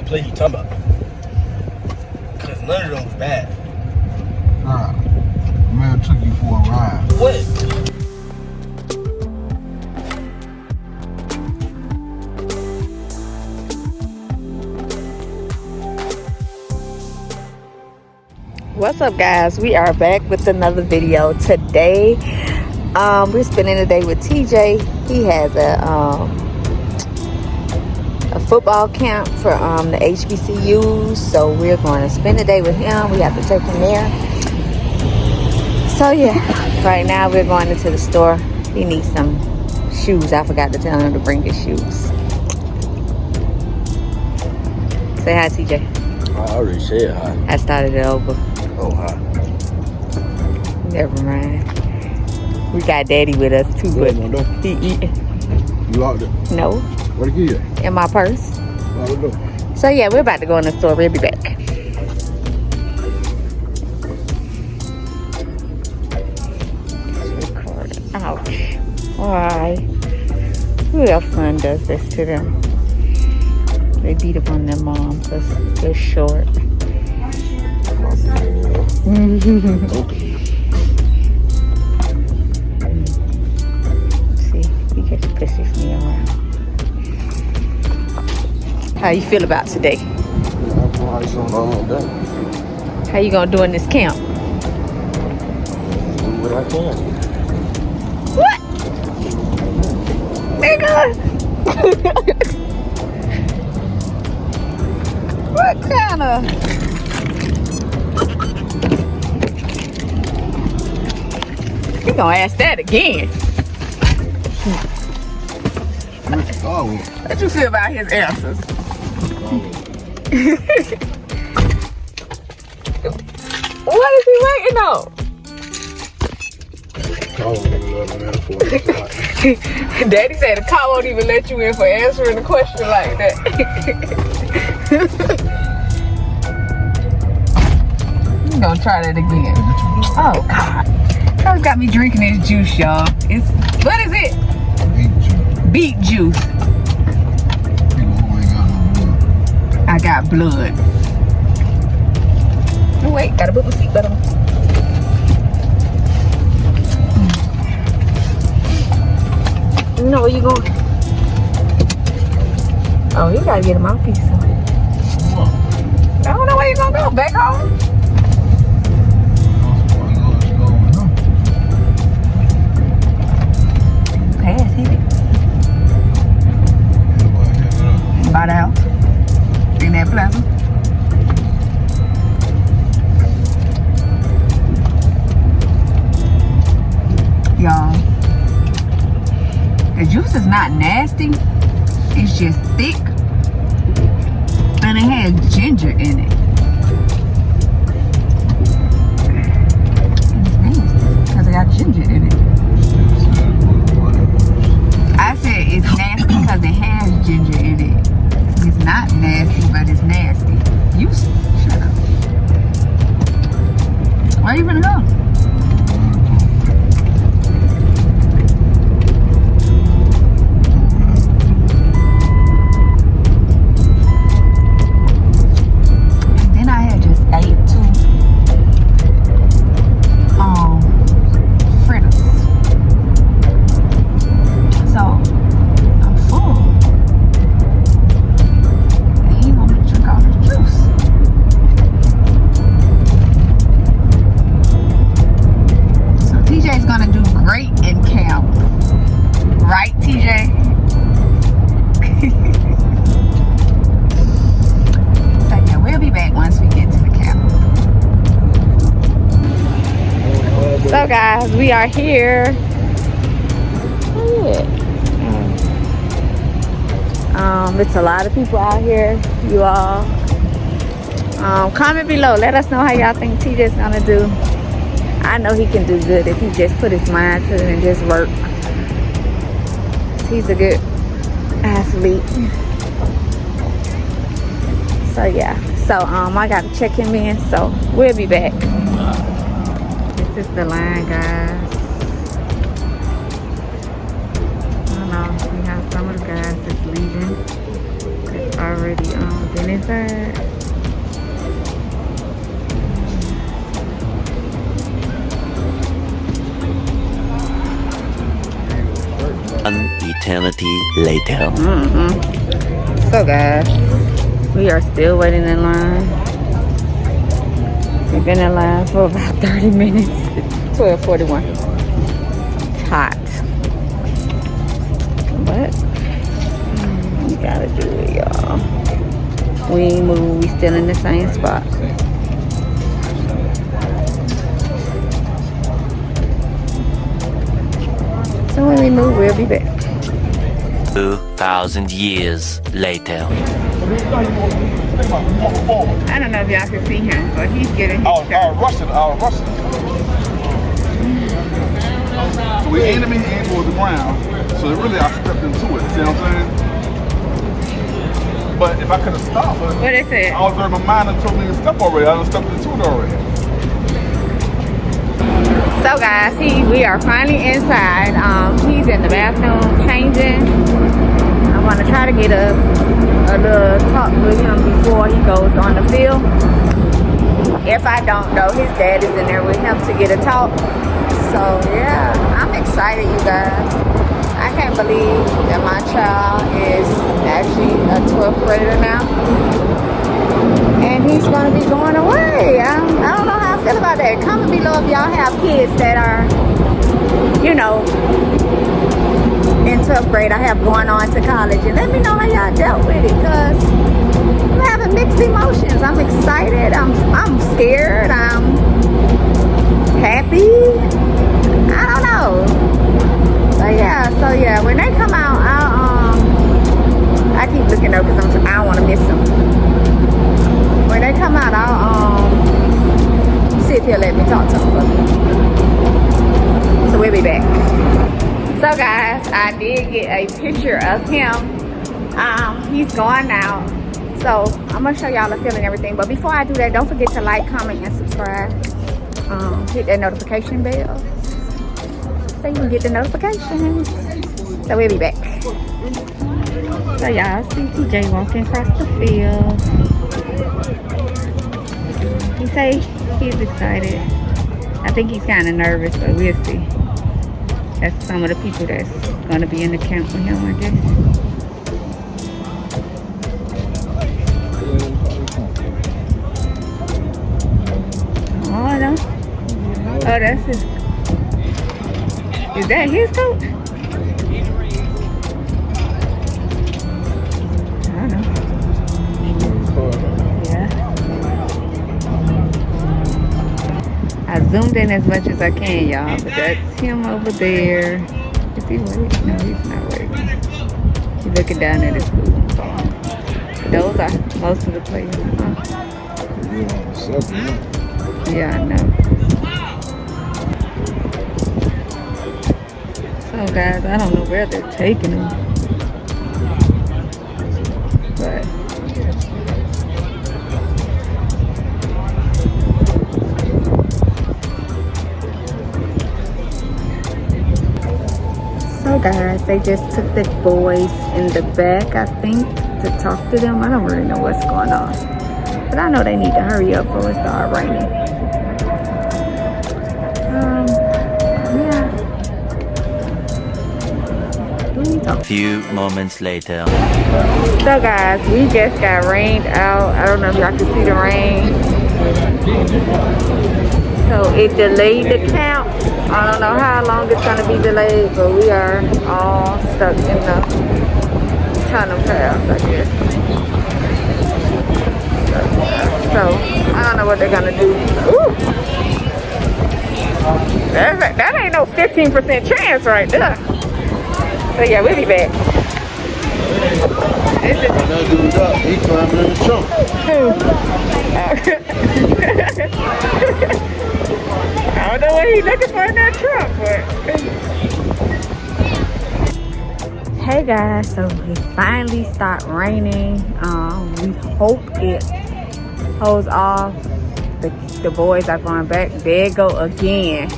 place you talking about. Cause none of them was bad. Nah, man took you for a ride. What? What's up, guys? We are back with another video today. We're spending the day with TJ. He has a football camp for the HBCUs, so we're going to spend the day with him. We have to take him there. So yeah, right now we're going into the store. He needs some shoes. I forgot to tell him to bring his shoes. Say hi, TJ. I already said hi. I started it over. Oh, hi. Never mind. We got Daddy with us too, but he eating. You locked it? No. Where'd you get it? In my purse. Lock the door. So yeah, we're about to go in the store. We'll be back. Ouch. Why? Who else son does this to them? They beat up on their mom because they're short. See, he just pisses me around. How you feel about today? How you gonna do in this camp? Do what I can. What? Nigga! What kind of... You gonna ask that again? Oh. How you feel about his answers? What is he waiting on? Daddy said the car won't even let you in for answering the question like that. You gonna try that again? Oh God! Charles got me drinking this juice, y'all. It's what is it? Beet juice. I got blood. Oh wait, gotta put my seatbelt on. No, where you going? Oh, you gotta get a mouthpiece on. I don't know where you gonna go. Back home? Pass, hit it. By the house. In that plaza. Y'all, the juice is not nasty. It's just thick. And it has ginger in it. And it's nasty because it got ginger in it. I said it's nasty because it has ginger in it. It's not nasty, but it's nasty. You shut up. Where you gonna go? And then I had just ate 2 fritters. So I'm full. TJ's gonna do great in camp, right, TJ? So yeah, we'll be back once we get to the camp. So guys, we are here. It's a lot of people out here, you all. Comment below, let us know how y'all think TJ's gonna do. I know he can do good if he just put his mind to it and just work. He's a good athlete. So yeah. So I gotta check him in. So we'll be back. This is the line, guys. I don't know. We have some of the guys that's leaving. It's already been going inside. An eternity later. So guys, we are still waiting in line. We've been in line for about 30 minutes. 12:41. It's hot. But we gotta do it, y'all. We ain't moved, we still in the same spot. So when we move, we'll be back. 2,000 years later. I don't know if y'all can see him, but he's getting his I was rushing. So we aimed him in towards the ground. So really, I stepped into it. See what I'm saying? But if I could have stopped, What they said? I was there. My mind had told me to step already. I done stepped into it already. So guys, we are finally inside. He's in the bathroom changing. I'm gonna try to get a little talk with him before he goes on the field. If I don't know, his dad is in there with him to get a talk. So yeah, I'm excited, you guys. I can't believe that my child is actually a 12th grader now. And he's gonna be going away. I don't know how I feel about that. Comment below if y'all have kids that are, you know, in 12th grade. I have going on to college. And let me know how y'all dealt with it, because I'm having mixed emotions. I'm excited. I'm scared. I'm happy. I don't know. But yeah, so yeah, when they come out, I keep looking up because I don't want to miss them. When they come out, I'll see if he'll let me talk to him for me. So we'll be back. So guys, I did get a picture of him. He's gone now. So I'm gonna show y'all the field and everything. But before I do that, don't forget to like, comment, and subscribe. Hit that notification bell so you can get the notifications. So we'll be back. So y'all see TJ walking across the field. He say he's excited. I think he's kind of nervous, but we'll see. That's some of the people that's going to be in the camp with him, I guess. Oh, no. Oh, that's his. Is that his coat? I don't know. Yeah. I zoomed in as much as I can, y'all, but that's him over there. Is he waiting? No, he's not waiting. He's looking down at his food. Those are most of the players. Yeah, I know. So guys, I don't know where they're taking him. But so guys, they just took the boys in the back, I think, to talk to them. I don't really know what's going on, but I know they need to hurry up before it starts raining. A few moments later. So guys, we just got rained out. I don't know if y'all can see the rain. So it delayed the count. I don't know how long it's gonna be delayed, but we are all stuck in the tunnel path, I guess. So I don't know what they're gonna do. Ooh. That ain't no 15% chance right there. So yeah, we'll be back. That dude up, he climbing in the trunk. I don't know what he's looking for in that truck, but hey guys, so it finally stopped raining. We hope it holds off. The boys are going back. There it go again.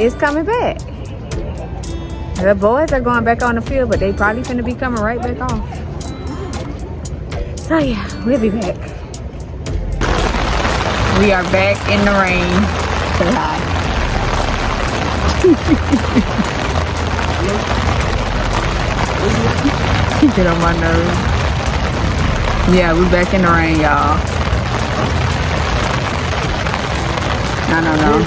It's coming back. The boys are going back on the field, but they probably finna be coming right back off. So yeah, we'll be back. We are back in the rain. Say hi. Get on my nerves. Yeah, we're back in the rain, y'all. I don't know.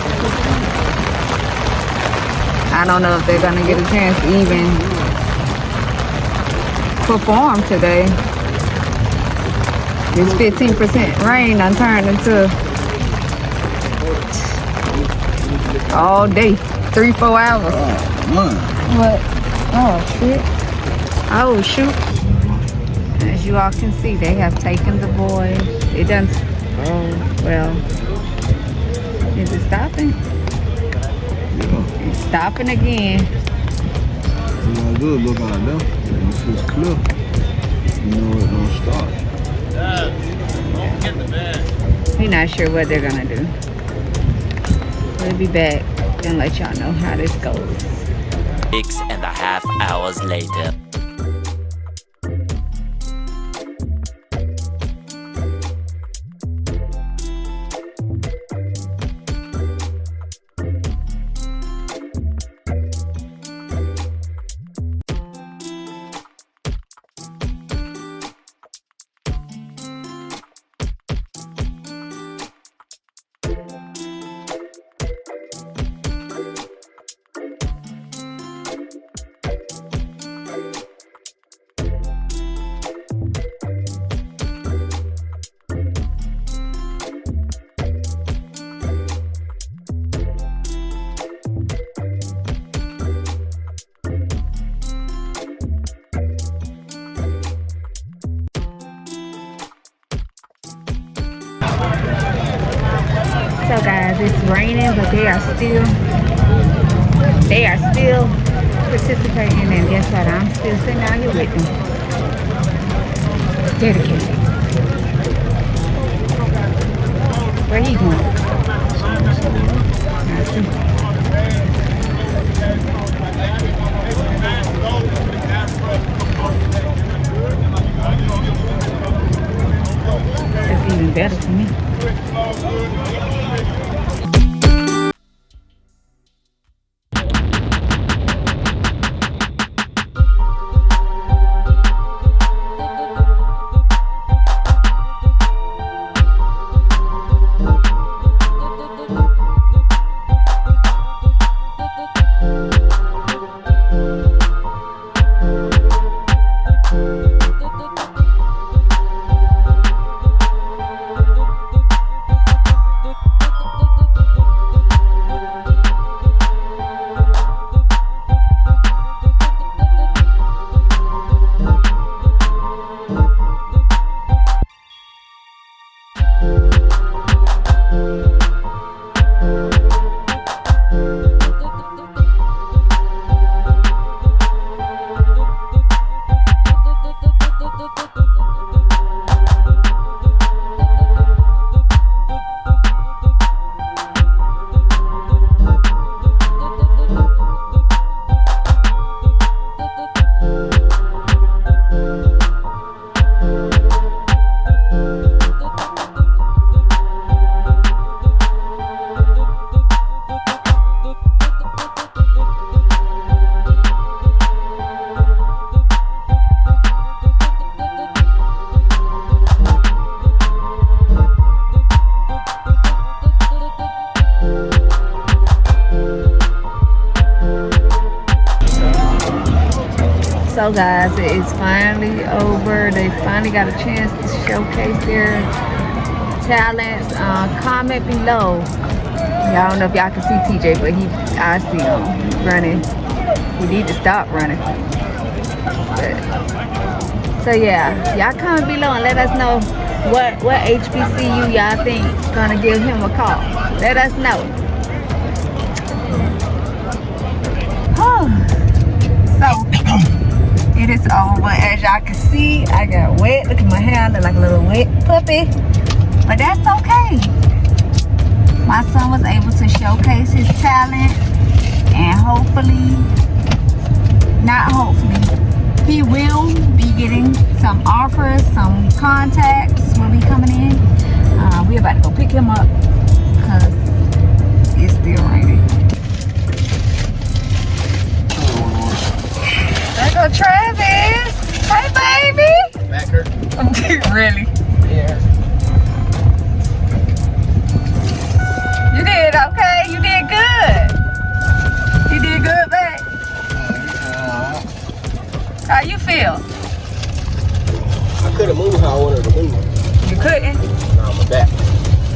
I don't know if they're gonna get a chance to even perform today. This 15% rain done turned into all day, 3-4 hours. What? Oh shit. Oh shoot. As you all can see, they have taken the boys. It doesn't, oh well. Is it stopping? It's stopping again. You gotta do it, look out there. If it's clear, you know it don't stop. We're not sure what they're gonna do. We'll be back and let y'all know how this goes. 6.5 hours later. So guys, it's raining, but they are still participating, and guess what? I'm still sitting out here with them. Dedicated. Where he going? I see. That's even better for me. So guys, it is finally over. They finally got a chance to showcase their talents. Comment below. Y'all don't know if y'all can see TJ, but I see him running. He need to stop running. But, so yeah, y'all comment below and let us know what HBCU y'all think gonna give him a call. Let us know. So it is over. As y'all can see, I got wet. Look at my hair, I look like a little wet puppy. But that's okay. My son was able to showcase his talent, and hopefully not hopefully. He will be getting some offers, some contacts will be coming in. We're about to go pick him up because it's still raining. There go Travis. Hey, baby. Back hurt. Really? Yeah. You did okay. You did good. You did good, babe. How you feel? I couldn't move how I wanted to move. You couldn't? Nah, my back.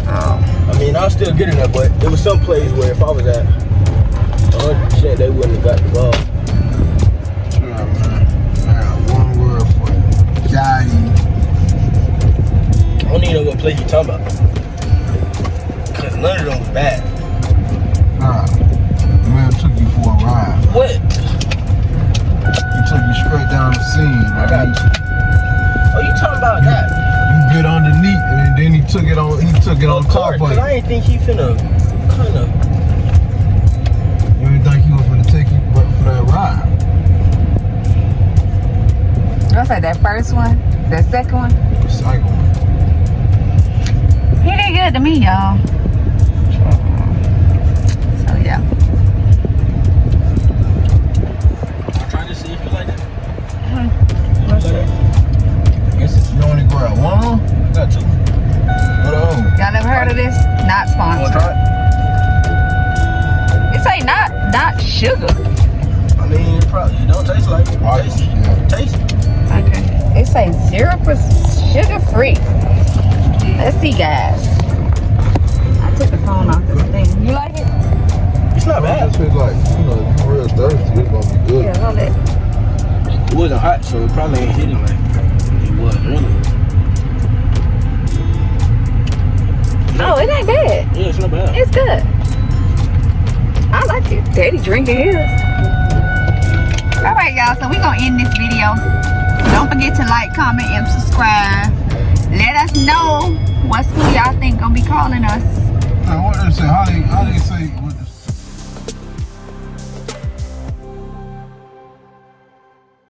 Oh. I mean, I was still getting there, but there was some place where if I was at 100%, they wouldn't have got the ball. Yeah, man. I got one word for you. Daddy. I don't even know what play you talking about. Because none of them was bad. Nah. The man took you for a ride. What? He took you straight down the scene. I got you. Oh, you talking about that? You bit underneath and then he took it on top of Because you. I didn't think he finna kind of. You didn't think he was gonna take you for that ride. What's that? That first one? That second one? The second one. He did good to me, y'all. So yeah. I'm trying to see if you like that. What's Like it? that? I guess it's You only grab one? got two. What on? Y'all never heard of this? Not You want to sponsored. try it? It say not sugar. I mean, it probably it don't taste like it. Right, Taste it. yeah. Taste it. Okay. It say 0% sugar free. Let's see, guys. I took the phone off this thing. You like it? It's not It bad. tastes like, you know, if you're real thirsty, it's gonna be good. Yeah, hold it. It wasn't hot, so it probably ain't hitting like it was really. Oh, it ain't bad. Yeah, it's not bad. It's good. I like it. Daddy drinking his. Alright, y'all. So we're going to end this video. Don't forget to like, comment, and subscribe. Let us know what school y'all think going to be calling us. Now, what they say? How they say? What